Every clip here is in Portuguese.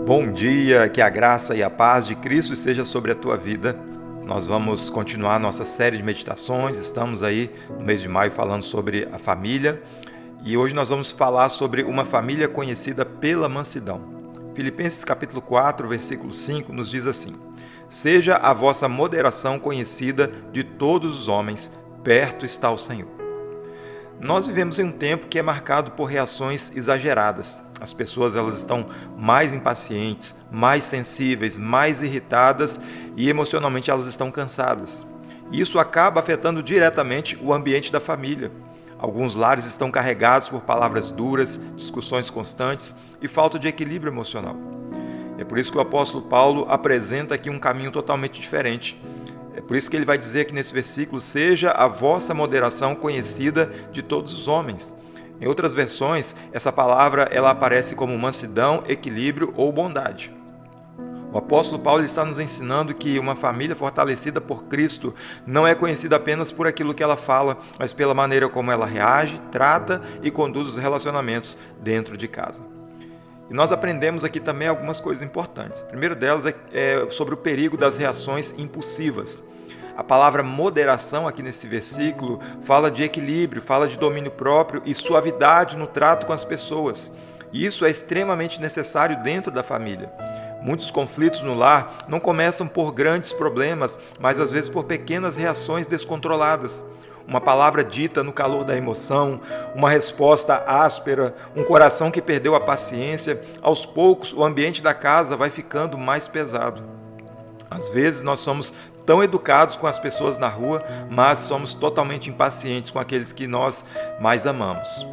Bom dia, que a graça e a paz de Cristo esteja sobre a tua vida. Nós vamos continuar nossa série de meditações, estamos aí no mês de maio falando sobre a família e hoje nós vamos falar sobre uma família conhecida pela mansidão. Filipenses capítulo 4, versículo 5 nos diz assim: Seja a vossa moderação conhecida de todos os homens, perto está o Senhor. Nós vivemos em um tempo que é marcado por reações exageradas. As pessoas elas estão mais impacientes, mais sensíveis, mais irritadas e emocionalmente elas estão cansadas. Isso acaba afetando diretamente o ambiente da família. Alguns lares estão carregados por palavras duras, discussões constantes e falta de equilíbrio emocional. É por isso que o apóstolo Paulo apresenta aqui um caminho totalmente diferente. É por isso que ele vai dizer aqui nesse versículo: seja a vossa moderação conhecida de todos os homens. Em outras versões, essa palavra ela aparece como mansidão, equilíbrio ou bondade. O apóstolo Paulo está nos ensinando que uma família fortalecida por Cristo não é conhecida apenas por aquilo que ela fala, mas pela maneira como ela reage, trata e conduz os relacionamentos dentro de casa. E nós aprendemos aqui também algumas coisas importantes. A primeira delas é sobre o perigo das reações impulsivas. A palavra moderação aqui nesse versículo fala de equilíbrio, fala de domínio próprio e suavidade no trato com as pessoas. E isso é extremamente necessário dentro da família. Muitos conflitos no lar não começam por grandes problemas, mas às vezes por pequenas reações descontroladas. Uma palavra dita no calor da emoção, uma resposta áspera, um coração que perdeu a paciência, aos poucos o ambiente da casa vai ficando mais pesado. Às vezes nós somos tão educados com as pessoas na rua, mas somos totalmente impacientes com aqueles que nós mais amamos.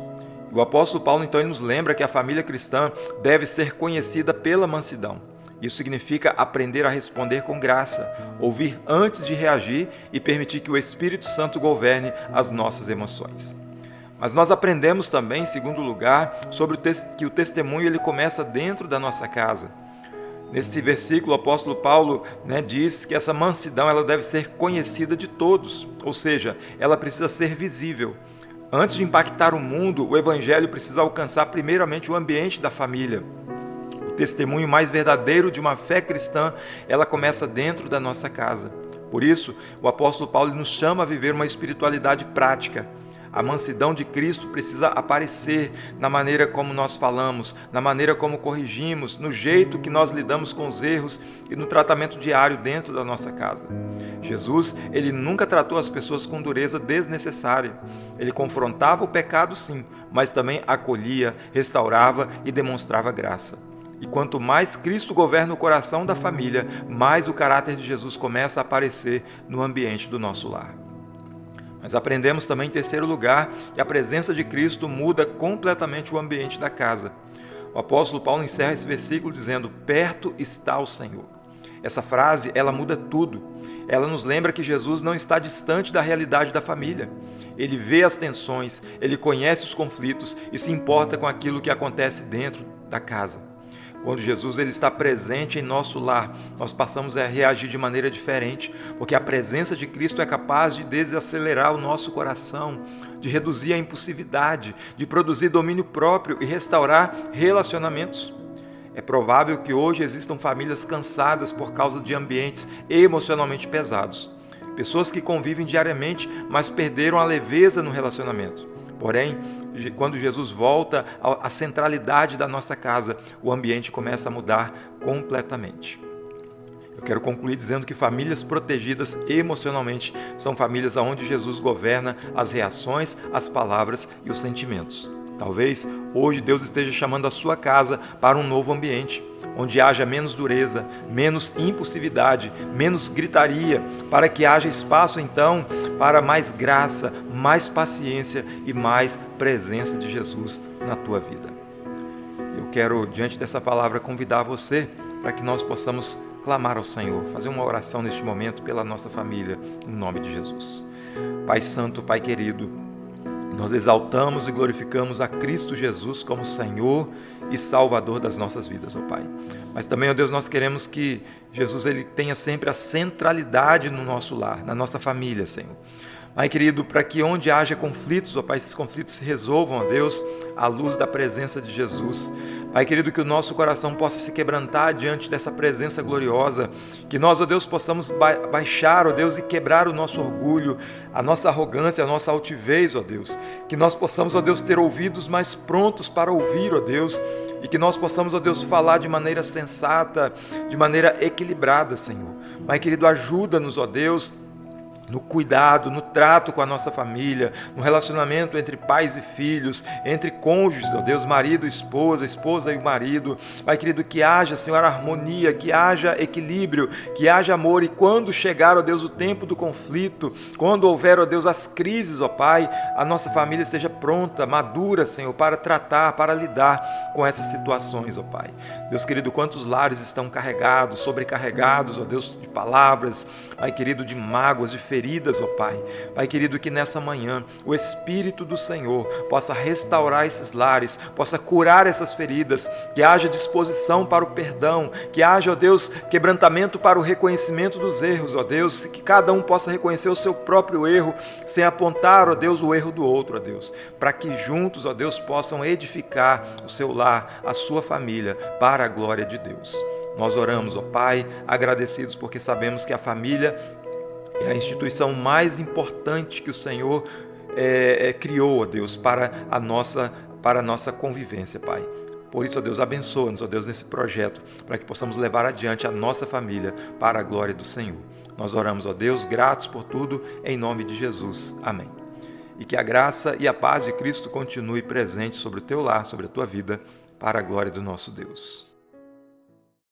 O apóstolo Paulo então ele nos lembra que a família cristã deve ser conhecida pela mansidão. Isso significa aprender a responder com graça, ouvir antes de reagir e permitir que o Espírito Santo governe as nossas emoções. Mas nós aprendemos também, em segundo lugar, sobre que o testemunho ele começa dentro da nossa casa. Nesse versículo, o apóstolo Paulo diz que essa mansidão ela deve ser conhecida de todos, ou seja, ela precisa ser visível. Antes de impactar o mundo, o evangelho precisa alcançar primeiramente o ambiente da família. O testemunho mais verdadeiro de uma fé cristã, ela começa dentro da nossa casa. Por isso, o apóstolo Paulo nos chama a viver uma espiritualidade prática. A mansidão de Cristo precisa aparecer na maneira como nós falamos, na maneira como corrigimos, no jeito que nós lidamos com os erros e no tratamento diário dentro da nossa casa. Jesus, ele nunca tratou as pessoas com dureza desnecessária. Ele confrontava o pecado, sim, mas também acolhia, restaurava e demonstrava graça. E quanto mais Cristo governa o coração da família, mais o caráter de Jesus começa a aparecer no ambiente do nosso lar. Mas aprendemos também, em terceiro lugar, que a presença de Cristo muda completamente o ambiente da casa. O apóstolo Paulo encerra esse versículo dizendo: perto está o Senhor. Essa frase, ela muda tudo. Ela nos lembra que Jesus não está distante da realidade da família. Ele vê as tensões, ele conhece os conflitos e se importa com aquilo que acontece dentro da casa. Quando Jesus ele está presente em nosso lar, nós passamos a reagir de maneira diferente, porque a presença de Cristo é capaz de desacelerar o nosso coração, de reduzir a impulsividade, de produzir domínio próprio e restaurar relacionamentos. É provável que hoje existam famílias cansadas por causa de ambientes emocionalmente pesados. Pessoas que convivem diariamente, mas perderam a leveza no relacionamento. Porém, quando Jesus volta à centralidade da nossa casa, o ambiente começa a mudar completamente. Eu quero concluir dizendo que famílias protegidas emocionalmente são famílias onde Jesus governa as reações, as palavras e os sentimentos. Talvez hoje Deus esteja chamando a sua casa para um novo ambiente, onde haja menos dureza, menos impulsividade, menos gritaria, para que haja espaço então para mais graça, mais paciência e mais presença de Jesus na tua vida. Eu quero, diante dessa palavra, convidar você para que nós possamos clamar ao Senhor, fazer uma oração neste momento pela nossa família, em nome de Jesus. Pai Santo, Pai querido, nós exaltamos e glorificamos a Cristo Jesus como Senhor e Salvador das nossas vidas, ó Pai. Mas também, ó Deus, nós queremos que Jesus ele tenha sempre a centralidade no nosso lar, na nossa família, Senhor. Pai querido, para que onde haja conflitos, ó Pai, esses conflitos se resolvam, ó Deus, à luz da presença de Jesus. Pai querido, que o nosso coração possa se quebrantar diante dessa presença gloriosa, que nós, ó Deus, possamos baixar, ó Deus, e quebrar o nosso orgulho, a nossa arrogância, a nossa altivez, ó Deus, que nós possamos, ó Deus, ter ouvidos mais prontos para ouvir, ó Deus, e que nós possamos, ó Deus, falar de maneira sensata, de maneira equilibrada, Senhor. Pai querido, ajuda-nos, ó Deus, no cuidado, no trato com a nossa família, no relacionamento entre pais e filhos, entre cônjuges, ó Deus, marido e esposa, esposa e o marido. Pai querido, que haja, Senhor, harmonia, que haja equilíbrio, que haja amor, e quando chegar, ó Deus, o tempo do conflito, quando houver, ó Deus, as crises, ó Pai, a nossa família esteja pronta, madura, Senhor, para tratar, para lidar com essas situações, ó Pai. Deus querido, quantos lares estão carregados, sobrecarregados, ó Deus, de palavras, Pai querido, de mágoas, de feridas, ó Pai. Pai querido, que nessa manhã o Espírito do Senhor possa restaurar esses lares, possa curar essas feridas, que haja disposição para o perdão, que haja, ó Deus, quebrantamento para o reconhecimento dos erros, ó Deus, que cada um possa reconhecer o seu próprio erro, sem apontar, ó Deus, o erro do outro, ó Deus, para que juntos, ó Deus, possam edificar o seu lar, a sua família, para a glória de Deus. Nós oramos, ó Pai, agradecidos porque sabemos que a família é a instituição mais importante que o Senhor criou, ó Deus, para a nossa convivência, Pai. Por isso, ó Deus, abençoa-nos, ó Deus, nesse projeto, para que possamos levar adiante a nossa família para a glória do Senhor. Nós oramos, ó Deus, gratos por tudo, em nome de Jesus. Amém. E que a graça e a paz de Cristo continue presente sobre o teu lar, sobre a tua vida, para a glória do nosso Deus.